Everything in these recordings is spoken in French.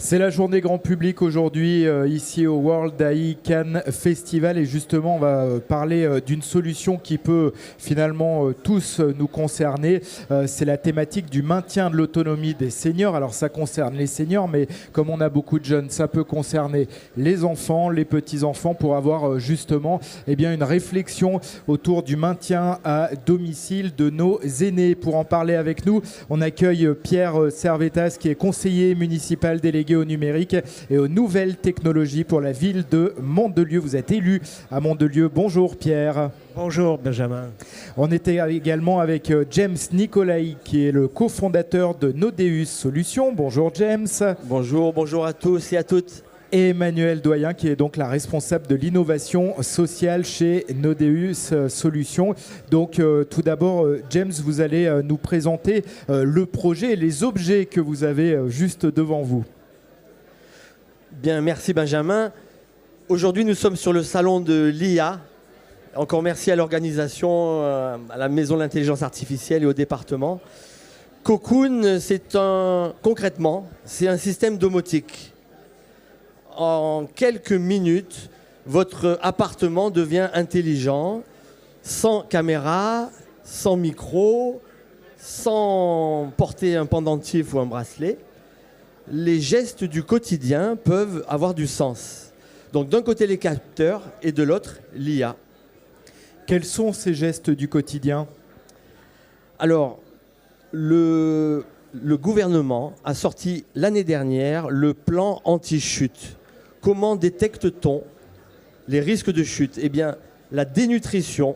C'est la journée grand public aujourd'hui ici au World AI Cannes Festival et justement on va parler d'une solution qui peut finalement tous nous concerner. C'est la thématique du maintien de l'autonomie des seniors. Alors ça concerne les seniors mais comme on a beaucoup de jeunes, ça peut concerner les enfants, les petits-enfants pour avoir justement une réflexion autour du maintien à domicile de nos aînés. Pour en parler avec nous, on accueille Pierre Servetas qui est conseiller municipal délégué au numérique et aux nouvelles technologies pour la ville de Mandelieu. Vous êtes élu à Mandelieu. Bonjour Pierre. Bonjour Benjamin. On était également avec James Nicolai qui est le cofondateur de Nodeus Solutions. Bonjour James. Bonjour à tous et à toutes. Et Emmanuel Doyen qui est donc la responsable de l'innovation sociale chez Nodeus Solutions. Donc tout d'abord James, vous allez nous présenter le projet et les objets que vous avez juste devant vous. Bien, merci Benjamin. Aujourd'hui nous sommes sur le salon de l'IA. Encore merci à l'organisation, à la Maison de l'Intelligence Artificielle et au département. Cocoon, concrètement, c'est un système domotique. En quelques minutes, votre appartement devient intelligent, sans caméra, sans micro, sans porter un pendentif ou un bracelet. Les gestes du quotidien peuvent avoir du sens. Donc d'un côté les capteurs et de l'autre l'IA. Quels sont ces gestes du quotidien ? Alors, le gouvernement a sorti l'année dernière le plan anti-chute. Comment détecte-t-on les risques de chute ? Eh bien, la dénutrition,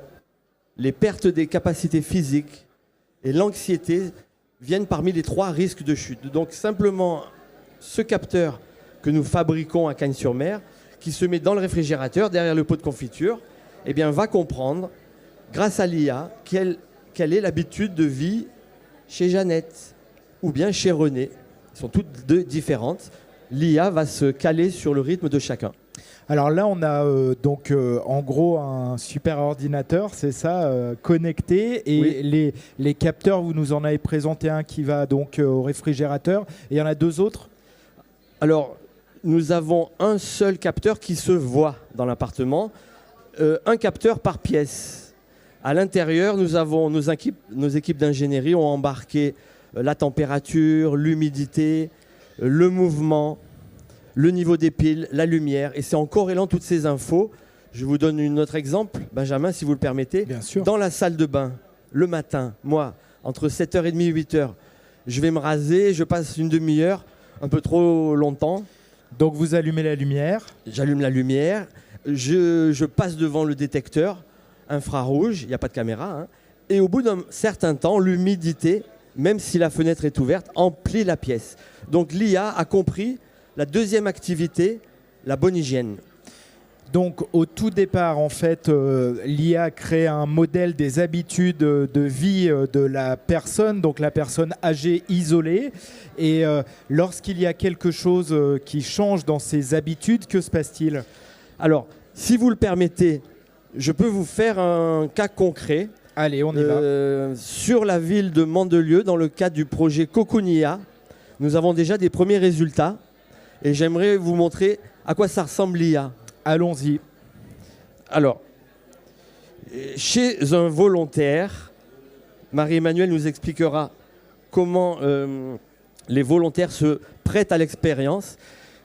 les pertes des capacités physiques et l'anxiété viennent parmi les 3 risques de chute. Donc simplement, ce capteur que nous fabriquons à Cagnes-sur-Mer, qui se met dans le réfrigérateur, derrière le pot de confiture, va comprendre, grâce à l'IA, quelle est l'habitude de vie chez Jeannette ou bien chez René. Elles sont toutes deux différentes. L'IA va se caler sur le rythme de chacun. Alors là, on a en gros un super ordinateur, c'est ça, connecté. Et oui. les capteurs, vous nous en avez présenté un qui va donc au réfrigérateur. Et il y en a 2 autres ? Alors, nous avons un seul capteur qui se voit dans l'appartement. Un capteur par pièce. À l'intérieur, nos équipes d'ingénierie ont embarqué la température, l'humidité, le mouvement, le niveau des piles, la lumière. Et c'est en corrélant toutes ces infos. Je vous donne un autre exemple, Benjamin, si vous le permettez. Bien sûr. Dans la salle de bain, le matin, moi, entre 7h30 et 8h, je vais me raser, je passe une demi-heure, un peu trop longtemps. Donc vous allumez la lumière. J'allume la lumière. Je passe devant le détecteur infrarouge, il n'y a pas de caméra, et au bout d'un certain temps, l'humidité, même si la fenêtre est ouverte, emplit la pièce. Donc l'IA a compris la deuxième activité, la bonne hygiène. Donc au tout départ, en fait, l'IA crée un modèle des habitudes de vie de la personne, donc la personne âgée isolée. Et lorsqu'il y a quelque chose qui change dans ses habitudes, que se passe-t-il ? Alors, si vous le permettez, je peux vous faire un cas concret. Allez, on y va. Sur la ville de Mandelieu, dans le cadre du projet Cocoon IA, nous avons déjà des premiers résultats. Et j'aimerais vous montrer à quoi ça ressemble l'IA. Allons-y. Alors, chez un volontaire, Marie-Emmanuelle nous expliquera comment les volontaires se prêtent à l'expérience.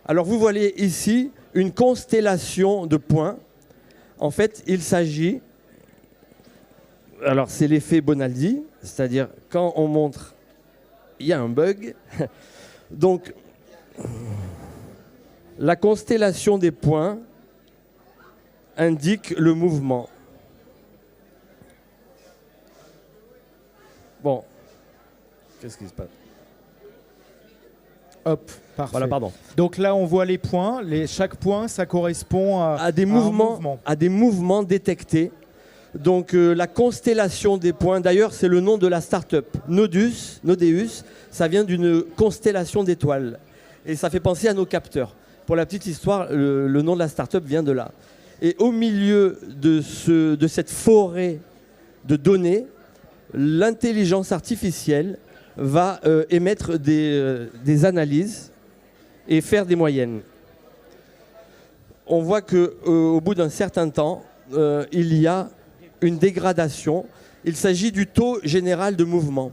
Alors, vous voyez ici une constellation de points. En fait, il s'agit... Alors, c'est l'effet Bonaldi, c'est-à-dire quand on montre, il y a un bug. Donc, la constellation des points indique le mouvement. Bon, qu'est-ce qui se passe ? Hop, parfait. Voilà, pardon. Donc là, on voit les points. Chaque point, ça correspond à des mouvements, à des mouvements détectés. Donc la constellation des points, d'ailleurs, c'est le nom de la start-up. Nodeus, ça vient d'une constellation d'étoiles. Et ça fait penser à nos capteurs. Pour la petite histoire, le nom de la start-up vient de là. Et au milieu de cette forêt de données, l'intelligence artificielle va émettre des analyses et faire des moyennes. On voit qu'au bout d'un certain temps, il y a une dégradation. Il s'agit du taux général de mouvement.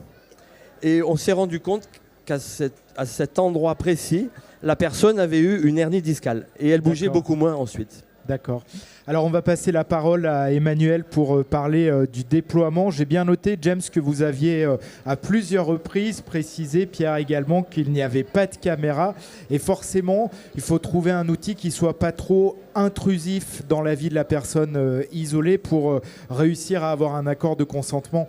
Et on s'est rendu compte qu'à cet endroit précis, la personne avait eu une hernie discale. Et elle bougeait beaucoup moins ensuite. D'accord. Alors on va passer la parole à Emmanuel pour parler du déploiement. J'ai bien noté, James, que vous aviez à plusieurs reprises précisé, Pierre également, qu'il n'y avait pas de caméra. Et forcément, il faut trouver un outil qui ne soit pas trop intrusif dans la vie de la personne isolée pour réussir à avoir un accord de consentement.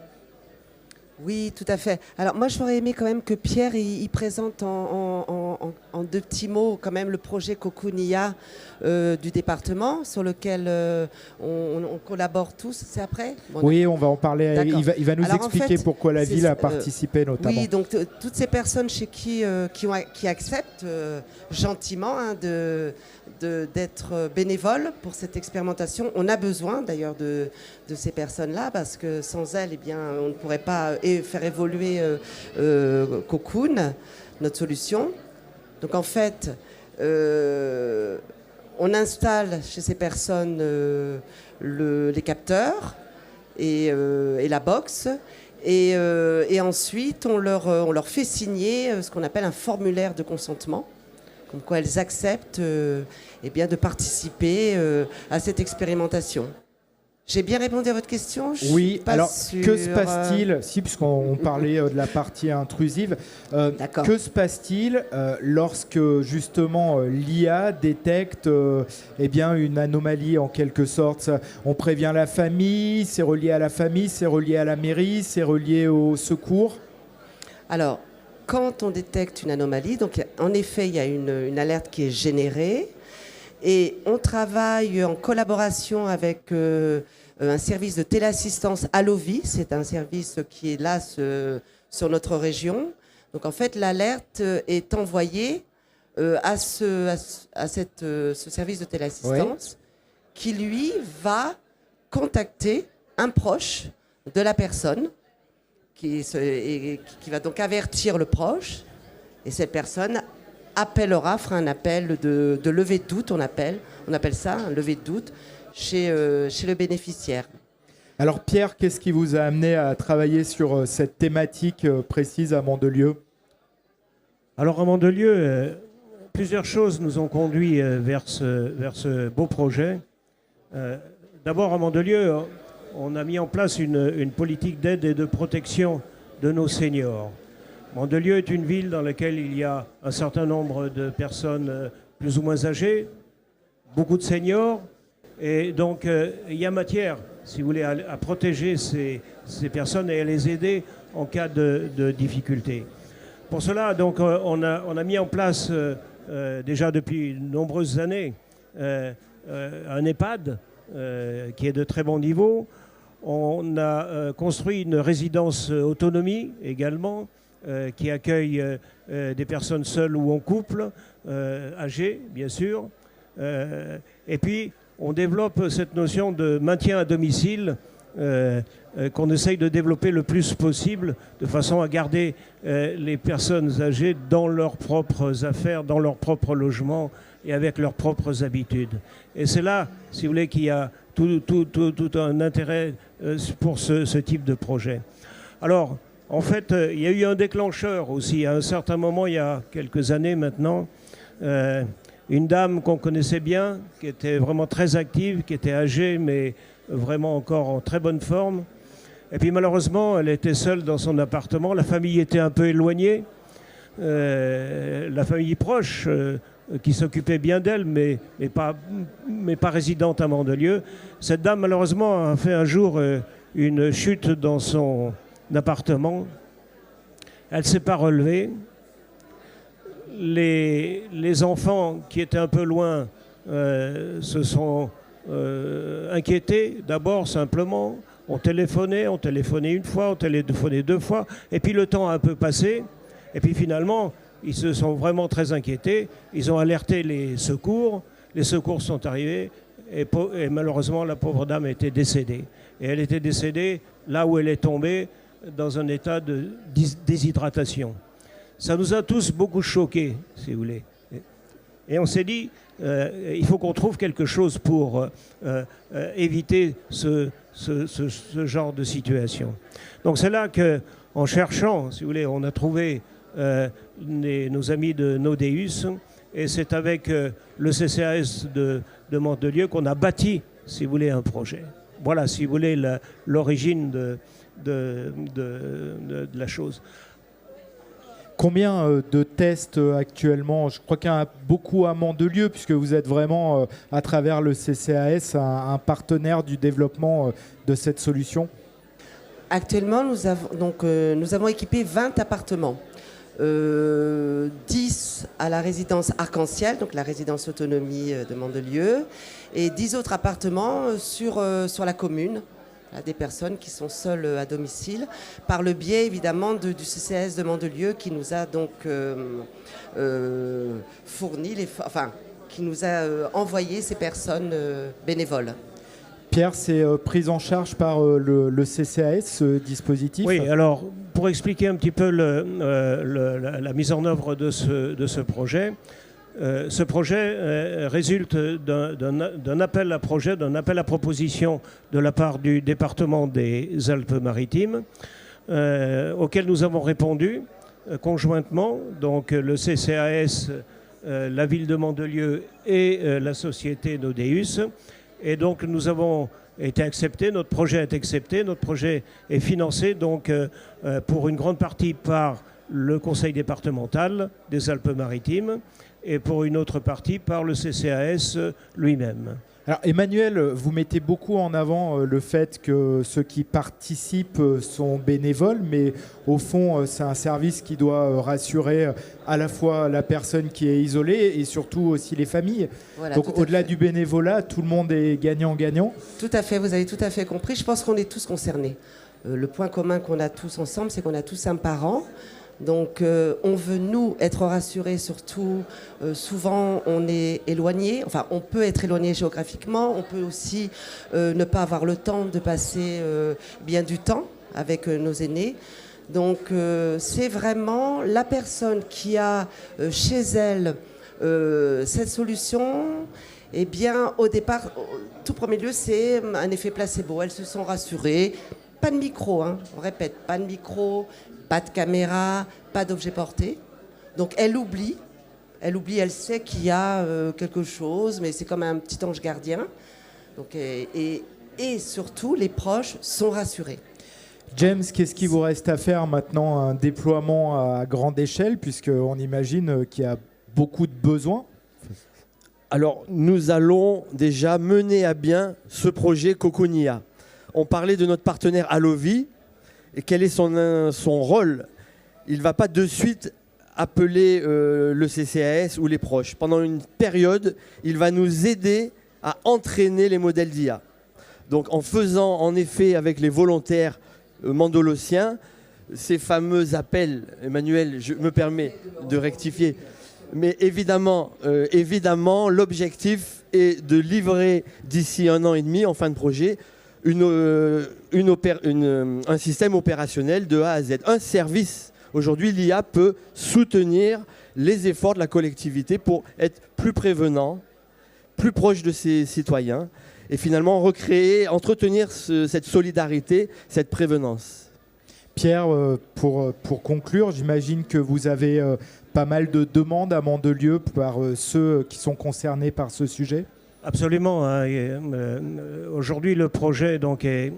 Oui, tout à fait. Alors moi, j'aurais aimé quand même que Pierre il présente en deux petits mots quand même le projet Cocoonia du département sur lequel on collabore tous. C'est après Oui, on va en parler. Il va nous Alors, expliquer pourquoi la ville a participé notamment. Oui, donc toutes ces personnes chez qui acceptent gentiment d'être bénévoles pour cette expérimentation. On a besoin d'ailleurs de ces personnes-là parce que sans elles, eh bien, on ne pourrait pas faire évoluer Cocoon, notre solution. Donc en fait, on installe chez ces personnes les capteurs et la box. Et ensuite, on leur fait signer ce qu'on appelle un formulaire de consentement, comme quoi elles acceptent eh bien, de participer à cette expérimentation. J'ai bien répondu à votre question. Oui, alors que se passe-t-il, si puisqu'on parlait de la partie intrusive, que se passe-t-il lorsque justement l'IA détecte eh bien, une anomalie en quelque sorte? On prévient la famille, c'est relié à la famille, c'est relié à la mairie, c'est relié au secours? Alors, quand on détecte une anomalie, donc en effet, il y a une alerte qui est générée. Et on travaille en collaboration avec un service de téléassistance Allovie. C'est un service qui est là sur notre région. Donc en fait, l'alerte est envoyée à ce service de téléassistance qui, lui, va contacter un proche de la personne qui va donc avertir le proche. Et cette personne fera un appel de levée de doute, on appelle ça un levée de doute chez le bénéficiaire. Alors Pierre, qu'est-ce qui vous a amené à travailler sur cette thématique précise à Mandelieu? Alors à Mandelieu, plusieurs choses nous ont conduits vers ce beau projet. D'abord à Mandelieu, on a mis en place une politique d'aide et de protection de nos seniors. Mandelieu est une ville dans laquelle il y a un certain nombre de personnes plus ou moins âgées, beaucoup de seniors, et donc il y a matière, si vous voulez, à protéger ces personnes et à les aider en cas de difficulté. Pour cela, donc, on a mis en place déjà depuis de nombreuses années un EHPAD qui est de très bon niveau. On a construit une résidence autonomie également, qui accueille des personnes seules ou en couple, âgées bien sûr. Et puis on développe cette notion de maintien à domicile qu'on essaye de développer le plus possible de façon à garder les personnes âgées dans leurs propres affaires, dans leur propre logement et avec leurs propres habitudes. Et c'est là, si vous voulez, qu'il y a tout un intérêt pour ce type de projet. Alors, en fait, il y a eu un déclencheur aussi. À un certain moment, il y a quelques années maintenant, une dame qu'on connaissait bien, qui était vraiment très active, qui était âgée, mais vraiment encore en très bonne forme. Et puis malheureusement, elle était seule dans son appartement. La famille était un peu éloignée. La famille proche, qui s'occupait bien d'elle, mais pas résidente à Mandelieu. Cette dame, malheureusement, a fait un jour une chute dans son appartement. Elle ne s'est pas relevée. Les enfants qui étaient un peu loin se sont inquiétés d'abord simplement, ont téléphoné une fois, ont téléphoné deux fois, et puis le temps a un peu passé, et puis finalement ils se sont vraiment très inquiétés, ils ont alerté les secours sont arrivés, et malheureusement la pauvre dame était décédée. Et elle était décédée là où elle est tombée, dans un état de déshydratation. Ça nous a tous beaucoup choqués, si vous voulez. Et on s'est dit, il faut qu'on trouve quelque chose pour éviter ce genre de situation. Donc c'est là qu'en cherchant, si vous voulez, on a trouvé nos amis de Nodeus, et c'est avec le CCAS de Mandelieu qu'on a bâti, si vous voulez, un projet. Voilà, si vous voulez, l'origine de la chose. Combien de tests actuellement? Je crois qu'il y en a beaucoup à Mandelieu, puisque vous êtes vraiment, à travers le CCAS, un partenaire du développement de cette solution. Actuellement, nous avons équipé 20 appartements. 10 à la résidence Arc-en-Ciel, donc la résidence autonomie de Mandelieu, et 10 autres appartements sur la commune, à des personnes qui sont seules à domicile, par le biais évidemment du CCAS de Mandelieu qui nous a donc qui nous a envoyé ces personnes bénévoles. Pierre, c'est pris en charge par le CCAS, ce dispositif? Oui, alors pour expliquer un petit peu la mise en œuvre de ce projet, résulte d'un appel à projet, d'un appel à proposition de la part du département des Alpes-Maritimes, auquel nous avons répondu conjointement, donc le CCAS, la ville de Mandelieu et la société Nodeus. Et donc nous avons été acceptés, notre projet est accepté, notre projet est financé donc pour une grande partie par le conseil départemental des Alpes-Maritimes et pour une autre partie par le CCAS lui-même. Alors Emmanuel, vous mettez beaucoup en avant le fait que ceux qui participent sont bénévoles, mais au fond c'est un service qui doit rassurer à la fois la personne qui est isolée et surtout aussi les familles. Voilà, donc au-delà du bénévolat, tout le monde est gagnant-gagnant. Tout à fait, vous avez tout à fait compris. Je pense qu'on est tous concernés. Le point commun qu'on a tous ensemble, c'est qu'on a tous un parent. Donc on veut, nous, être rassurés surtout. Souvent, on est éloigné. Enfin, on peut être éloigné géographiquement. On peut aussi ne pas avoir le temps de passer bien du temps avec nos aînés. Donc c'est vraiment la personne qui a chez elle cette solution. Eh bien, au départ, tout premier lieu, c'est un effet placebo. Elles se sont rassurées. Pas de micro, hein. On répète, pas de micro, pas de caméra, pas d'objet porté. Donc elle oublie, elle sait qu'il y a quelque chose, mais c'est comme un petit ange gardien. Donc, et surtout, les proches sont rassurés. James, qu'est-ce qu'il vous reste à faire maintenant? Un déploiement à grande échelle, puisqu'on imagine qu'il y a beaucoup de besoins. Alors, nous allons déjà mener à bien ce projet Coconia. On parlait de notre partenaire Allovi, et quel est son rôle? Il ne va pas de suite appeler le CCAS ou les proches. Pendant une période, il va nous aider à entraîner les modèles d'IA. Donc en faisant en effet avec les volontaires mandolosiens, ces fameux appels, Emmanuel, je me permets de rectifier, mais évidemment, l'objectif est de livrer d'ici 1 an et demi, en fin de projet, un système opérationnel de A à Z, un service. Aujourd'hui, l'IA peut soutenir les efforts de la collectivité pour être plus prévenant, plus proche de ses citoyens et finalement recréer, entretenir cette solidarité, cette prévenance. Pierre, pour conclure, j'imagine que vous avez pas mal de demandes à Mandelieu par ceux qui sont concernés par ce sujet. Absolument. Aujourd'hui, le projet donc, est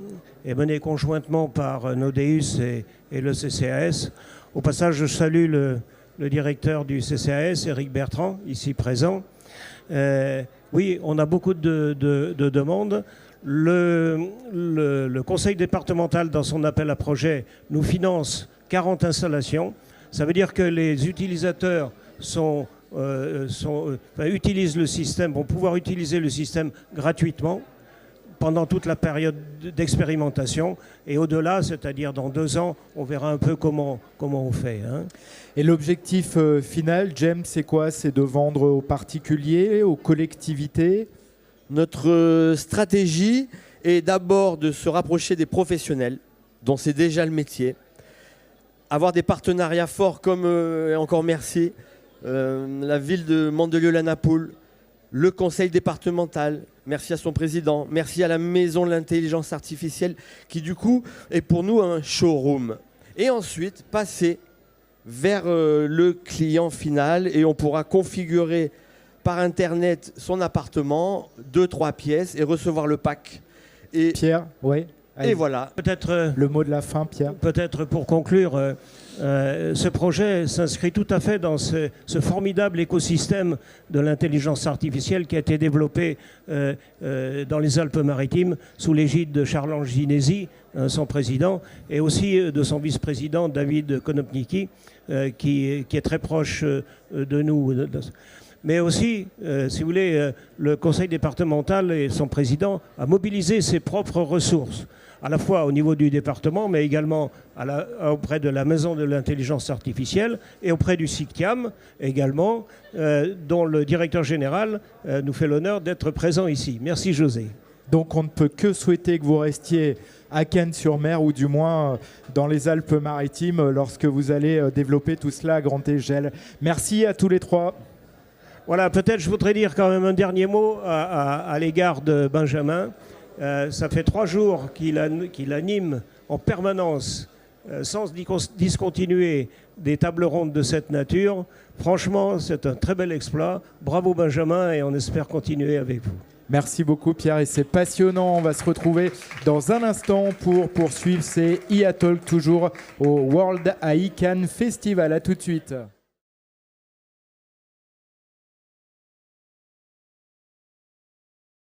mené conjointement par Nodeus et le CCAS. Au passage, je salue le directeur du CCAS, Éric Bertrand, ici présent. Oui, on a beaucoup de demandes. Le conseil départemental, dans son appel à projet, nous finance 40 installations. Ça veut dire que les utilisateurs utilisent le système, vont pouvoir utiliser le système gratuitement pendant toute la période d'expérimentation. Et au-delà, c'est-à-dire dans 2 ans, on verra un peu comment on fait. Hein. Et l'objectif final, James, c'est quoi? C'est de vendre aux particuliers, aux collectivités? Notre stratégie est d'abord de se rapprocher des professionnels, dont c'est déjà le métier. Avoir des partenariats forts comme, et encore merci, la ville de Mandelieu-la-Napoule, le conseil départemental, merci à son président, merci à la maison de l'intelligence artificielle qui du coup est pour nous un showroom. Et ensuite passer vers le client final et on pourra configurer par internet son appartement, 2-3 pièces et recevoir le pack. Et Pierre, oui. Et voilà. Peut-être Le mot de la fin, Pierre. peut-être pour conclure, ce projet s'inscrit tout à fait dans ce formidable écosystème de l'intelligence artificielle qui a été développé dans les Alpes-Maritimes sous l'égide de Charles-Ange Ginesi, son président, et aussi de son vice-président David Konopnicki, qui est très proche de nous. Mais aussi, si vous voulez, le conseil départemental et son président a mobilisé ses propres ressources, à la fois au niveau du département, mais également auprès de la maison de l'intelligence artificielle et auprès du CICTIAM également, dont le directeur général nous fait l'honneur d'être présent ici. Merci José. Donc on ne peut que souhaiter que vous restiez à Cannes-sur-Mer ou du moins dans les Alpes-Maritimes lorsque vous allez développer tout cela à grande échelle. Merci à tous les trois. Voilà, peut-être je voudrais dire quand même un dernier mot à l'égard de Benjamin. Ça fait 3 jours qu'il anime en permanence, sans discontinuer, des tables rondes de cette nature. Franchement, c'est un très bel exploit. Bravo Benjamin et on espère continuer avec vous. Merci beaucoup Pierre et c'est passionnant. On va se retrouver dans un instant pour poursuivre ces IA Talk toujours au World AI Cannes Festival. À tout de suite.